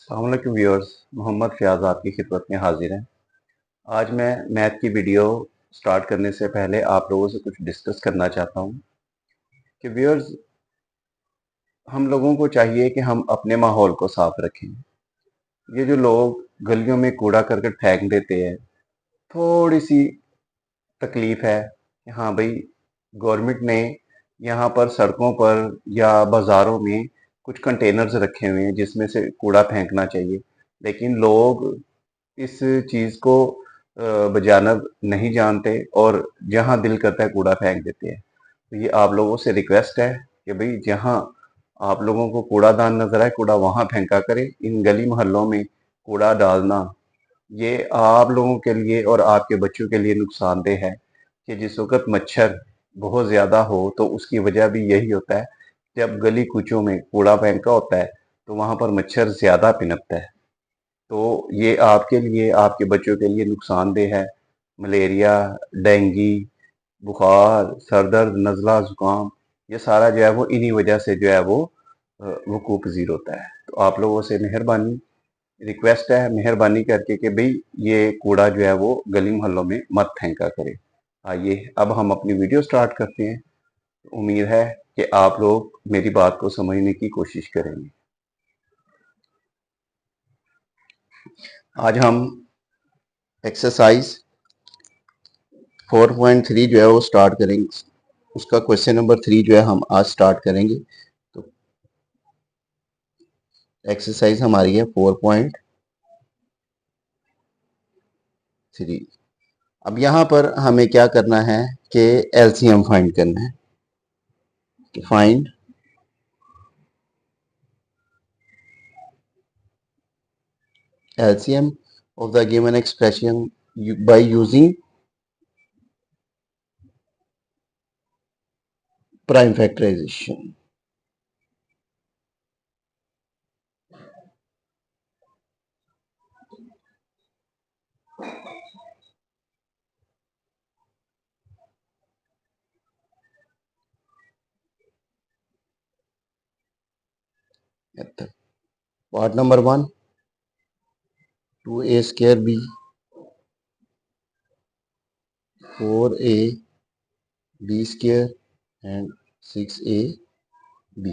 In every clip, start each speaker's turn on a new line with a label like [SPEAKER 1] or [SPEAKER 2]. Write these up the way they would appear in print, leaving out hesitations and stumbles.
[SPEAKER 1] अस्सलाम वालेकुम व्यूअर्स, मोहम्मद फ़याज़ आपकी खिदमत में हाज़िर हैं। आज मैं मैथ की वीडियो स्टार्ट करने से पहले आप लोगों से कुछ डिस्कस करना चाहता हूँ कि व्यूअर्स, हम लोगों को चाहिए कि हम अपने माहौल को साफ रखें। ये जो लोग गलियों में कूड़ा करकट फेंक देते हैं, थोड़ी-सी तकलीफ़ है कि हाँ भई, गवर्नमेंट ने यहाँ पर सड़कों पर या बाज़ारों में कुछ कंटेनर्स रखे हुए हैं जिसमें से कूड़ा फेंकना चाहिए। लेकिन लोग इस चीज़ को बजानब नहीं जानते और जहाँ दिल करता है कूड़ा फेंक देते हैं। तो ये आप लोगों से रिक्वेस्ट है कि भई, जहाँ आप लोगों को कूड़ादान नज़र आए, कूड़ा वहाँ फेंका करें। इन गली मोहल्लों में कूड़ा डालना, ये आप लोगों के लिए और आपके बच्चों के लिए नुकसानदेह है कि जिस वक़्त मच्छर बहुत ज़्यादा हो तो उसकी वजह भी यही होता है। जब गली कूचों में कूड़ा फेंका होता है तो वहाँ पर मच्छर ज़्यादा पनपता है। तो ये आपके लिए, आपके बच्चों के लिए नुकसानदेह है। मलेरिया, डेंगू, बुखार, सर दर्द, नज़ला, ज़ुकाम, ये सारा जो है वो इन्हीं वजह से जो है वो वकूअ पज़ीर होता है। तो आप लोगों से मेहरबानी रिक्वेस्ट है, मेहरबानी करके कि भई, ये कूड़ा जो है वो गली मोहल्लों में मत फेंका करें। आइए अब हम अपनी वीडियो स्टार्ट करते हैं। उम्मीद है कि आप लोग मेरी बात को समझने की कोशिश करेंगे। आज हम एक्सरसाइज 4.3 जो है वो स्टार्ट करेंगे। उसका क्वेश्चन नंबर 3 जो है हम आज स्टार्ट करेंगे। तो एक्सरसाइज हमारी है 4.3। अब यहाँ पर हमें क्या करना है कि एलसीएम फाइंड करना है। कि find LCM of the given expression by using prime factorization. Part number 1, 2a square b, 4a b square and 6a b.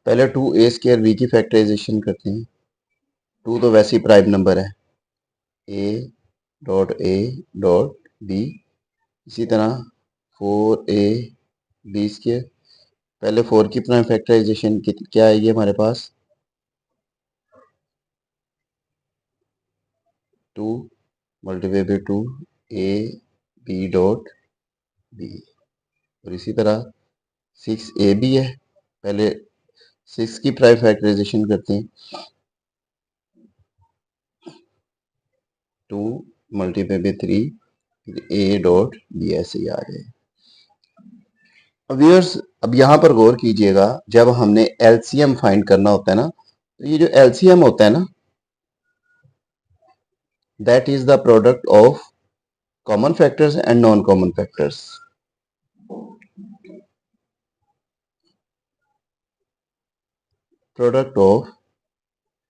[SPEAKER 1] पहले 2a स्क्वायर b की फैक्टराइजेशन करते हैं। 2 तो वैसे ही प्राइम नंबर है, a डॉट b। इसी तरह 4a b स्क्वायर, पहले 4 की प्राइम फैक्टराइजेशन क्या आएगी हमारे पास, 2 multiply by 2 a b dot b। और इसी तरह 6a भी है, पहले 6 की प्राइम फैक्टराइजेशन करते हैं, 2 multiply by 3 a dot b ऐसे ही आ जाए। व्यूअर्स, अब यहाँ पर गौर कीजिएगा, जब हमने एलसीएम फाइंड करना होता है ना, तो ये जो एलसीएम होता है ना, that is the product of common factors and non common factors. Product of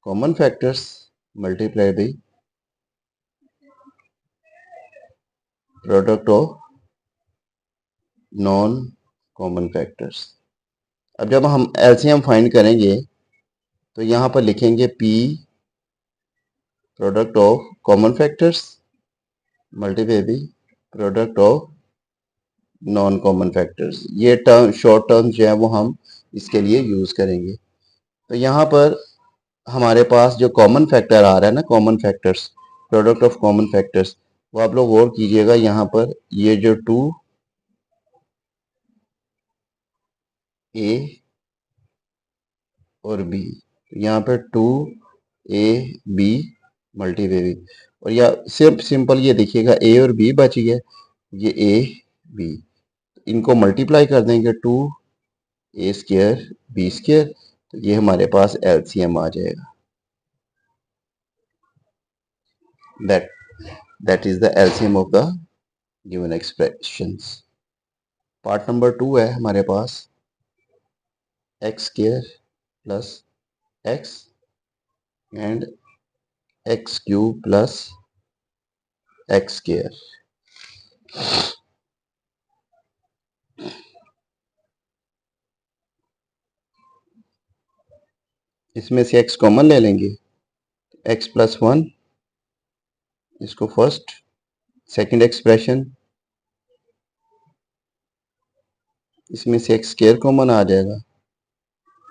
[SPEAKER 1] common factors multiply by product of non common factors. अब जब हम एलसीएम फाइंड करेंगे तो यहाँ पर लिखेंगे P product of common factors multiply by product of non common factors. ये term, short term जो है वो हम इसके लिए यूज करेंगे। तो यहाँ पर हमारे पास जो कॉमन फैक्टर आ रहा है ना, common factors, product of common factors, वो आप लोग गौर कीजिएगा, यहाँ पर ये जो 2a और b, यहाँ पर 2ab मल्टीप्लाई, और या सिर्फ सिंपल ये देखिएगा a और b बच गया, ये a b, इनको मल्टीप्लाई कर देंगे 2a स्क्वायर b स्क्वायर, तो ये हमारे पास एलसीएम आ जाएगा। that is the LCM of the given expressions। Part number 2 है हमारे पास, x square plus x and x cube plus x square. इसमें से एक्स कॉमन ले लेंगे, एक्स प्लस वन, इसको फर्स्ट, सेकंड एक्सप्रेशन, इसमें से एक्स स्क्वायर कॉमन आ जाएगा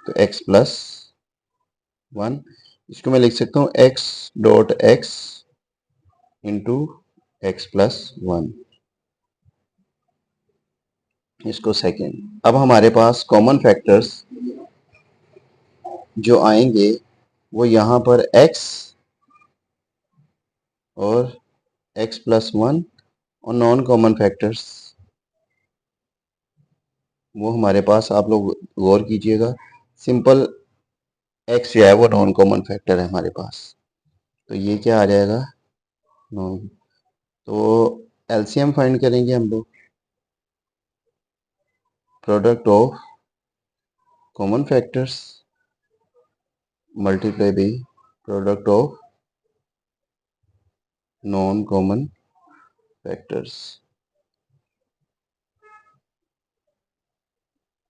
[SPEAKER 1] तो एक्स प्लस वन, इसको मैं लिख सकता हूँ x dot x into x plus one, इसको सेकेंड। अब हमारे पास कॉमन फैक्टर्स जो आएंगे वो यहाँ पर x और x प्लस वन, और नॉन कॉमन फैक्टर्स वो हमारे पास, आप लोग गौर कीजिएगा, सिंपल x जो है वो नॉन कॉमन फैक्टर है हमारे पास, तो ये क्या आ जाएगा, नॉन। तो एलसीएम फाइंड करेंगे हम लोग, product of common factors multiply by product of non common factors.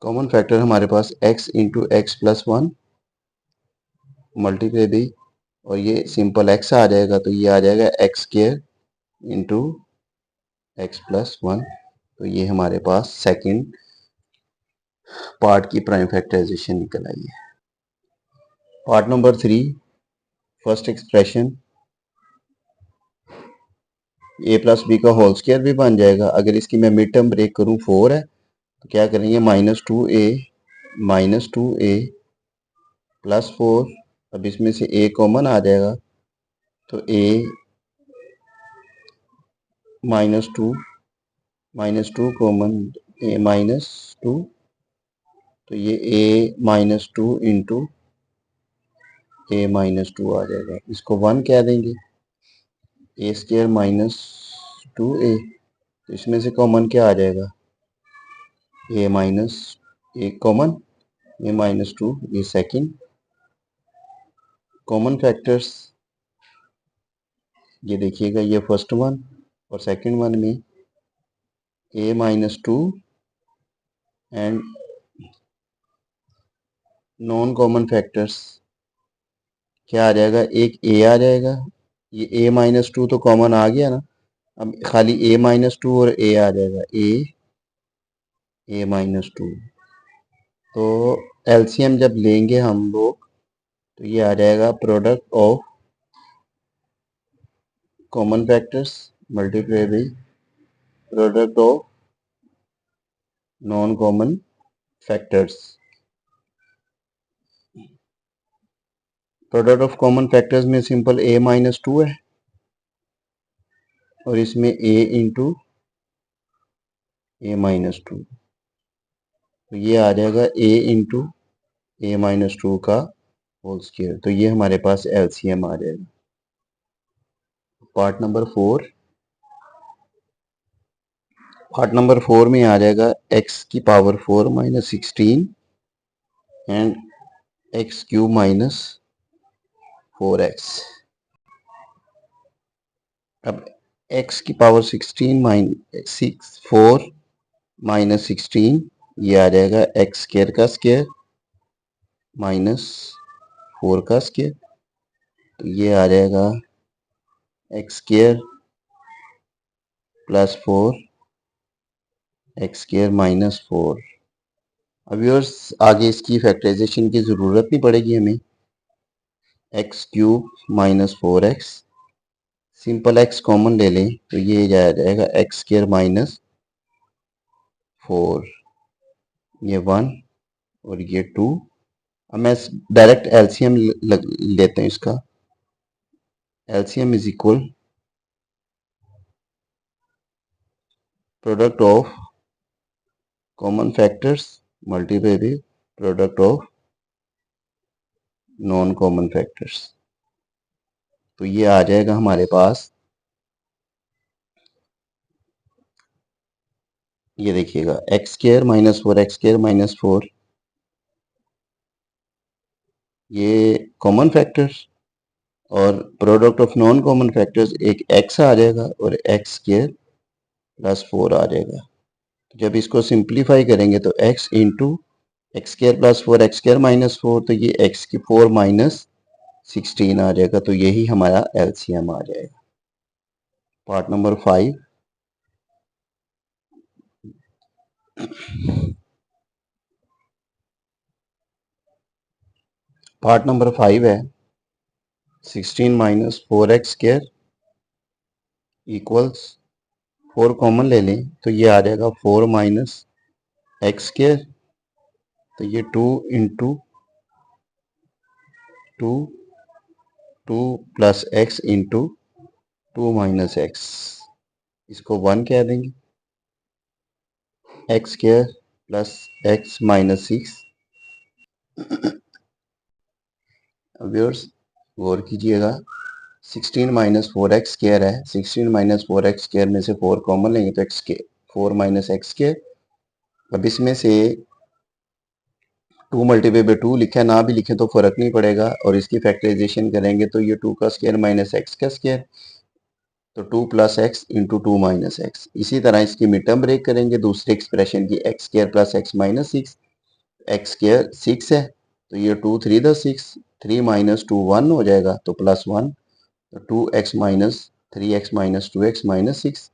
[SPEAKER 1] Common factor हमारे पास x into x plus one multiply by, और ये सिंपल x आ जाएगा तो ये आ जाएगा x square into x plus one. तो ये हमारे पास सेकंड पार्ट की प्राइम फैक्टराइजेशन निकल आई है। Part number 3, first expression a plus B का होल स्क्वायर भी बन जाएगा। अगर इसकी मैं मिड टर्म ब्रेक करूँ 4 है तो क्या करेंगे, माइनस टू ए प्लस 4, अब इसमें से a कॉमन आ जाएगा तो a minus two common, a minus two, तो ये a minus two into a minus two आ जाएगा, इसको 1 कह देंगे, a square minus two a, तो इसमें से कॉमन क्या आ जाएगा, a minus, a common, a minus two, ये सेकंड कॉमन फैक्टर्स। ये देखिएगा, ये फर्स्ट वन और सेकंड वन में a minus two and non common factors क्या आ जाएगा, एक ए आ जाएगा, ये ए माइनस टू तो कॉमन आ गया ना, अब खाली ए माइनस टू और ए आ जाएगा, ए माइनस टू। तो एलसीएम जब लेंगे हम लोग तो ये आ जाएगा product of common factors multiply by product of non common factors. Product of common factors में सिंपल ए माइनस टू है और इसमें ए इंटू ए माइनस टू, तो ये आ जाएगा ए इंटू ए माइनस टू का होल स्क्वायर, तो ये हमारे पास एलसीएम आ जाएगा। पार्ट नंबर 4 में आ जाएगा x की power 4 minus 16 and x cube minus 4x। अब x की पावर 16 माइनस 4 माइनस 16, ये आ जाएगा एक्स स्क्वायर का स्क्वायर माइनस 4 का स्क्वायर, तो ये आ जाएगा x square plus 4 x square minus 4। अब व्यूअर्स आगे इसकी फैक्टराइजेशन की ज़रूरत नहीं पड़ेगी हमें, x cube minus 4x, simple x common ले लें तो ये आ जाएगा एक्स स्क्वायर माइनस 4, ये 1 और ये 2। अब मैं डायरेक्ट एलसीएम लेते हैं इसका, LCM is equal product of common factors multiply by product of non common factors, तो ये आ जाएगा हमारे पास, ये देखिएगा x square minus 4 x square minus 4 ये कॉमन फैक्टर्स और product of non common factors एक x आ जाएगा और x स्क्वायर प्लस 4 आ जाएगा। जब इसको सिंप्लीफाई करेंगे तो x into x square plus 4 x square minus 4, तो ये x की 4 माइनस 16 आ जाएगा। तो यही हमारा एलसीएम आ जाएगा। पार्ट नंबर 5, पार्ट नंबर 5 है 16 minus 4x square equals 4 common ले लें तो ये आ जाएगा 4 माइनस एक्स स्क्वायर, तो ये 2 into 2 2 plus x into 2 minus x, इसको 1 कह देंगे। X square plus x minus 6। Viewers गौर कीजिएगा, 16 माइनस 4x स्क्वायर है। 16 माइनस 4x स्क्वायर में से 4 कॉमन लेंगे तो एक्स के 4 माइनस एक्स स्क्वायर। अब इसमें से 2 मल्टीप्लाई बाई 2 लिखा ना भी लिखें तो फर्क नहीं पड़ेगा, और इसकी फैक्टराइजेशन करेंगे तो ये 2 का स्क्वायर माइनस एक्स का स्क्वायर, तो 2 plus x into 2 minus x. इसी तरह इसकी मिड टर्म ब्रेक करेंगे दूसरे एक्सप्रेशन की, x square plus x minus 6, x square 6 है तो ये 2 3 द 6, 3 माइनस 2 1 हो जाएगा तो प्लस 1, तो 2x minus 3x minus 2x minus 6।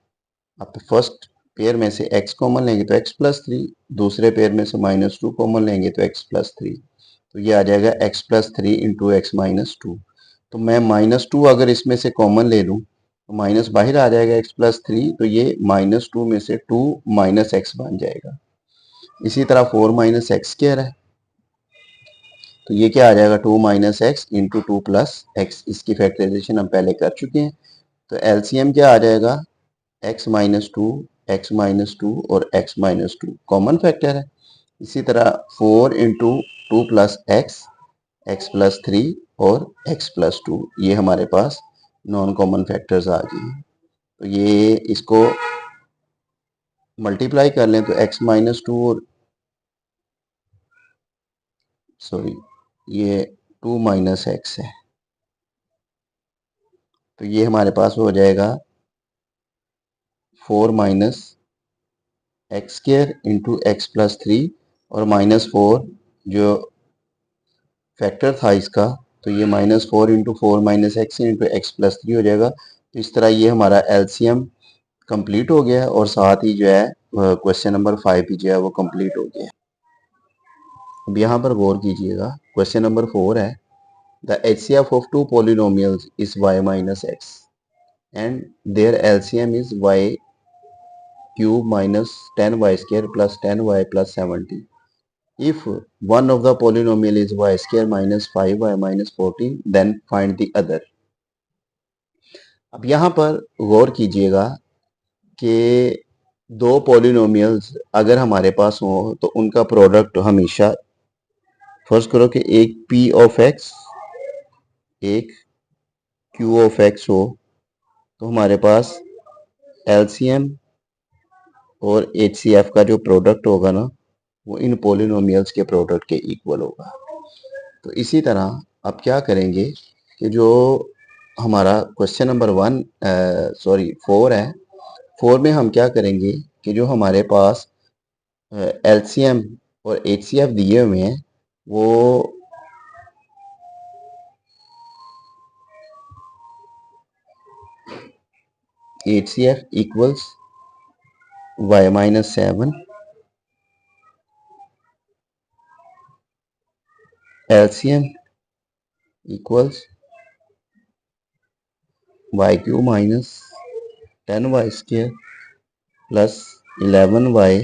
[SPEAKER 1] अब फर्स्ट पेयर में से x कॉमन लेंगे तो x प्लस 3, दूसरे पेयर में से माइनस 2 कॉमन लेंगे तो x प्लस 3, तो ये आ जाएगा x plus 3 into x minus 2। तो मैं माइनस 2 अगर इसमें से कॉमन ले लूँ तो माइनस बाहर आ जाएगा x प्लस 3, तो ये माइनस 2 में से 2 माइनस एक्स बन जाएगा। इसी तरह 4 माइनस एक्स स्क्वायर है तो ये क्या आ जाएगा 2 minus x into 2 plus x. इसकी फैक्टराइजेशन हम पहले कर चुके हैं, तो एलसीएम क्या आ जाएगा x माइनस 2, एक्स माइनस 2 और x माइनस 2 कॉमन फैक्टर है। इसी तरह 4 into 2 plus x, x plus 3 और x प्लस 2, ये हमारे पास नॉन कॉमन फैक्टर्स आ गए हैं। तो ये इसको मल्टीप्लाई कर लें तो x माइनस 2 और सॉरी ये 2 माइनस एक्स है, तो ये हमारे पास हो जाएगा 4 minus x square into x plus 3 और माइनस 4 जो फैक्टर था इसका, तो ये minus 4 into 4 minus x into x plus 3 हो जाएगा। तो इस तरह ये हमारा एलसीएम कंप्लीट हो गया और साथ ही जो है क्वेश्चन नंबर 5 भी जो है वो कंप्लीट हो गया। अब यहाँ पर गौर कीजिएगा, क्वेश्चन नंबर 4 है the HCF of two polynomials is y minus X and their LCM is y cube minus 10y square plus 10y प्लस 70। If one of the polynomial is y square minus 5y minus 14, then find the other। अब यहाँ पर गौर कीजिएगा कि दो polynomials अगर हमारे पास हो तो उनका प्रोडक्ट हमेशा, फर्स्ट करो कि एक p ऑफ x एक q ऑफ x हो, तो हमारे पास एलसीएम और एचसीएफ का जो प्रोडक्ट होगा ना वो इन पॉलिनोमियल्स के प्रोडक्ट के इक्वल होगा। तो इसी तरह अब क्या करेंगे कि जो हमारा क्वेश्चन नंबर 4 है, 4 में हम क्या करेंगे कि जो हमारे पास एलसीएम और एचसीएफ दिए हुए हैं वो HCF equals y minus 7, LCM equals y Q minus 10y square plus 11y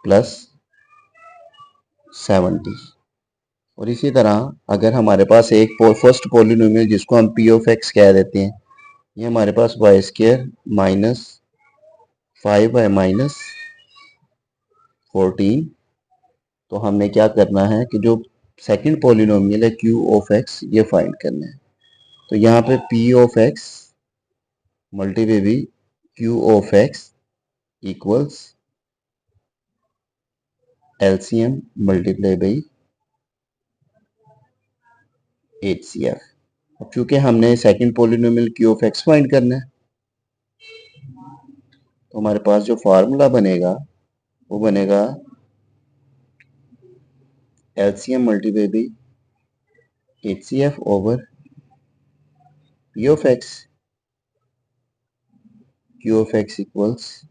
[SPEAKER 1] plus 70। और इसी तरह अगर हमारे पास एक फर्स्ट पॉलिनोमियल जिसको हम p ऑफ x कह देते हैं, ये हमारे पास y square minus 5y minus 14, तो हमने क्या करना है कि जो सेकंड पॉलिनोमियल है q ऑफ x ये फाइंड करना है। तो यहाँ पे p ऑफ x मल्टीप्लाई भी q of x equals LCM multiply by HCF। अब चूंकि हमने second polynomial Q of X find करना है, तो हमारे पास जो फार्मूला बनेगा वो बनेगा LCM multiply by HCF over P of X। Q of X equals,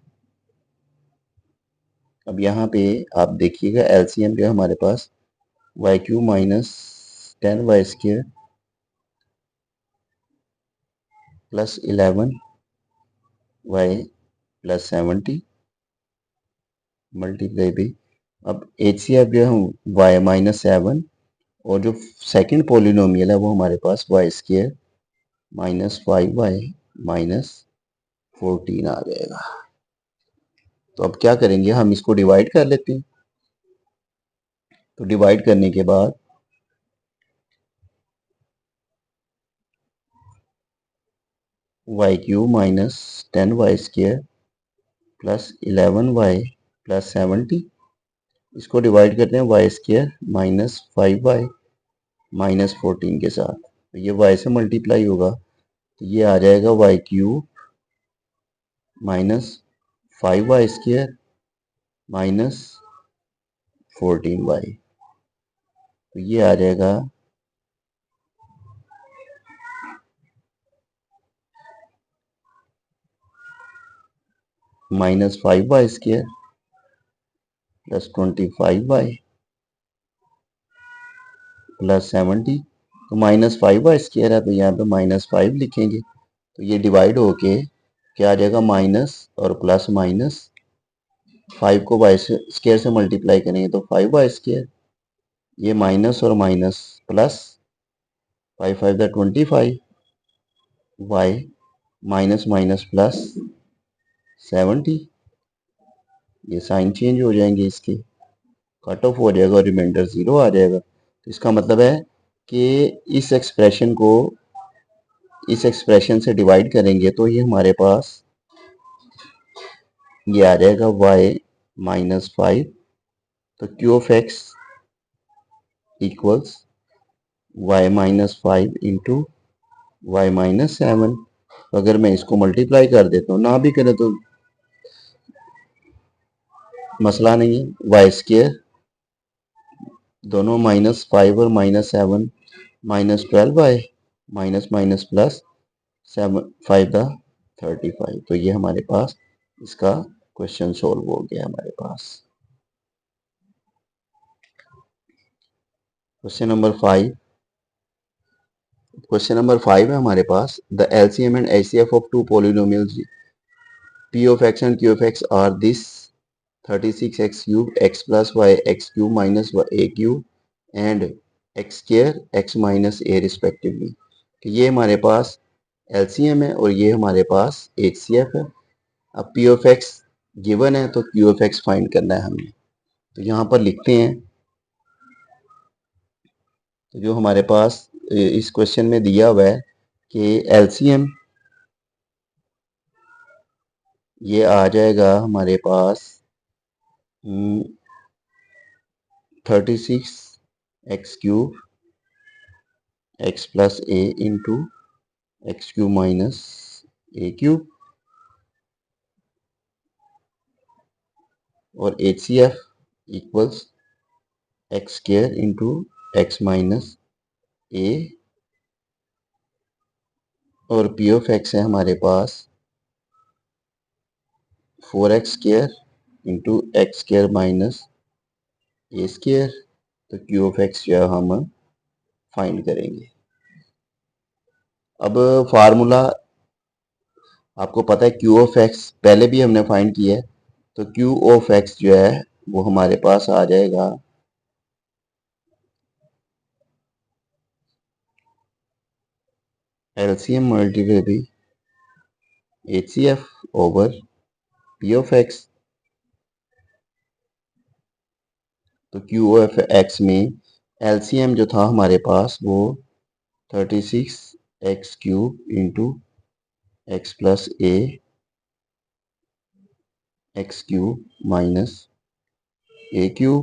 [SPEAKER 1] अब यहाँ पे आप देखिएगा LCM जो है हमारे पास y q minus 10y² plus 11y plus 70 multiply by, अब HCF जो है y माइनस 7 और जो सेकंड पोलिनोमियल है वो हमारे पास y² माइनस 5y माइनस 14 आ जाएगा। तो अब क्या करेंगे, हम इसको डिवाइड कर लेते हैं। तो डिवाइड करने के बाद y³ minus 10y² plus 11y plus 70, इसको डिवाइड करते हैं y² माइनस 5y माइनस 14 के साथ। तो ये y से मल्टीप्लाई होगा, तो ये आ जाएगा y³ minus 5y² minus 14y। तो ये आ जाएगा minus 5y² plus 25y plus 70। तो माइनस 5y² है, तो यहाँ पे माइनस 5 लिखेंगे। तो ये डिवाइड होके क्या आ जाएगा, माइनस और प्लस माइनस, 5 को y² से मल्टीप्लाई करेंगे तो 5y², ये माइनस और माइनस प्लस, 5 5 दा 25, y माइनस माइनस प्लस 70, ये साइन चेंज हो जाएंगे, इसके कट ऑफ हो जाएगा और रिमाइंडर 0 आ जाएगा। तो इसका मतलब है कि इस एक्सप्रेशन को इस एक्सप्रेशन से डिवाइड करेंगे तो ये हमारे पास ये आ जाएगा y माइनस 5। तो Q of X equals y minus 5 into Y minus 7। अगर मैं इसको मल्टीप्लाई कर देता हूँ, ना भी करें तो मसला नहीं है, y² दोनों माइनस 5 और minus 7 minus 12y minus minus plus 7 5 दा 35। तो ये हमारे पास इसका क्वेश्चन सोल्व हो गया हमारे पास। क्वेश्चन नंबर 5 है हमारे पास, the LCM and HCF of two polynomials P of X and Q of X are this 36x cube x plus y x cube minus a cube and x square x minus a respectively. तो ये हमारे पास LCM है और ये हमारे पास HCF है। अब P of X given है तो Q of X फाइंड करना है हमें। तो यहाँ पर लिखते हैं, तो जो हमारे पास इस क्वेश्चन में दिया हुआ है कि LCM ये आ जाएगा हमारे पास 36x³ x plus a into x³ minus a³ और HCF equals x² into x minus a और P ऑफ X है हमारे पास 4x² into x² minus a²। तो Q ऑफ X जो है हम फाइंड करेंगे। अब फार्मूला आपको पता है, Q ऑफ X पहले भी हमने फाइंड किया है। तो Q ऑफ X जो है वो हमारे पास आ जाएगा LCM multiply by HCF over P of X। तो Q ऑफ X में LCM जो था हमारे पास वो 36x³ into x plus a x³ minus a³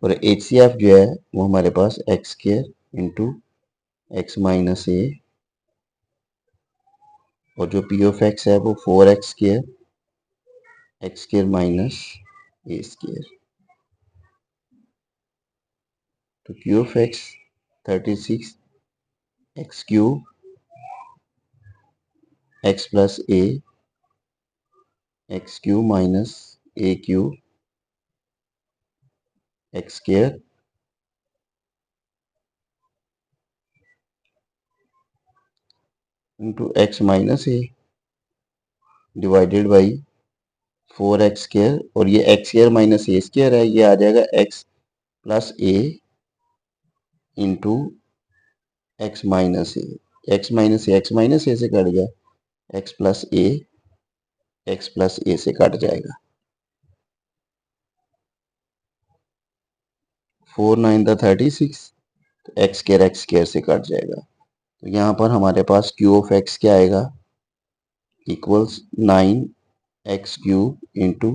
[SPEAKER 1] और HCF जो है वो हमारे पास x square into x minus a, और जो पी ऑफ एक्स है वो 4x square x square minus a square. तो q of x 36 x cube x plus a x cube minus a cube x square into x minus A divided by 4x square, और ये x square minus a square है, ये आ जाएगा x plus a into x minus A. X minus ए से cut गया, x plus ए से cut जाएगा। 4 9 36, तो एक्स स्क्वायर से कट जाएगा। तो यहाँ पर हमारे पास क्यू ऑफ एक्स क्या आएगा, equals 9x cube into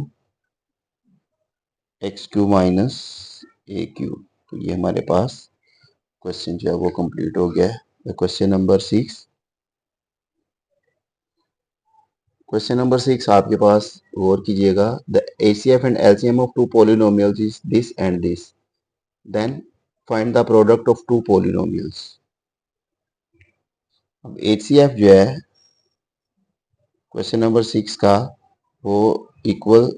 [SPEAKER 1] x cube minus a cube. तो ये हमारे पास क्वेश्चन जो है वो कंप्लीट हो गया है। क्वेश्चन नंबर 6, क्वेश्चन नंबर 6 आपके पास गौर कीजिएगा। The ACF and LCM of two polynomials is this and this, then find the product of two polynomials. अब HCF जो है क्वेश्चन नंबर 6 का वो इक्वल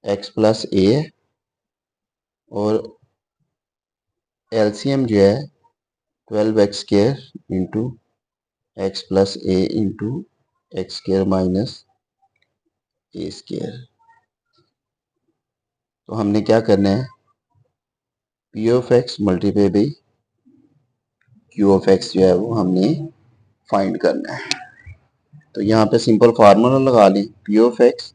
[SPEAKER 1] एक्स प्लस ए है, और LCM जो है 12x square into x plus a into x square minus a square. तो हमने क्या करना है, p of x multiply by q of x जो है वो हमने फाइंड करना है। तो यहाँ पे सिंपल फार्मूला लगा लें, p of x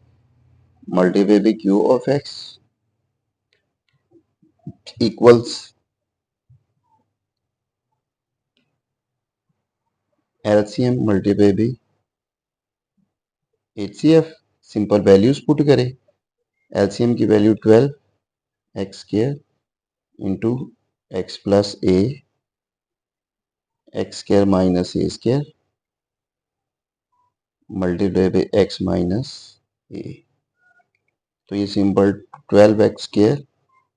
[SPEAKER 1] multiply by q of x equals LCM multiply by HCF। Simple values put करें, LCM की value 12 x square into x plus a x square minus a square multiply by x minus a. तो ये simple 12x square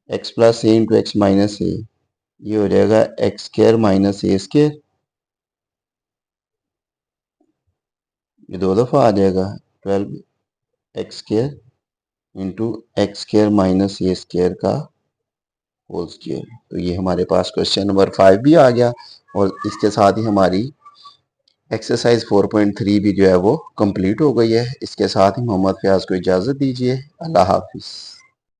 [SPEAKER 1] x plus a into x minus a, ये हो जाएगा x square minus a square, ये दो दफ़ा आ जाएगा 12x square into x square minus a square का होल स्क्वायर। तो ये हमारे पास क्वेश्चन नंबर 5 भी आ गया, और इसके साथ ही हमारी एक्सरसाइज 4.3 भी जो है वो कंप्लीट हो गई है। इसके साथ ही मोहम्मद फयाज को इजाज़त दीजिए। अल्लाह हाफिज़।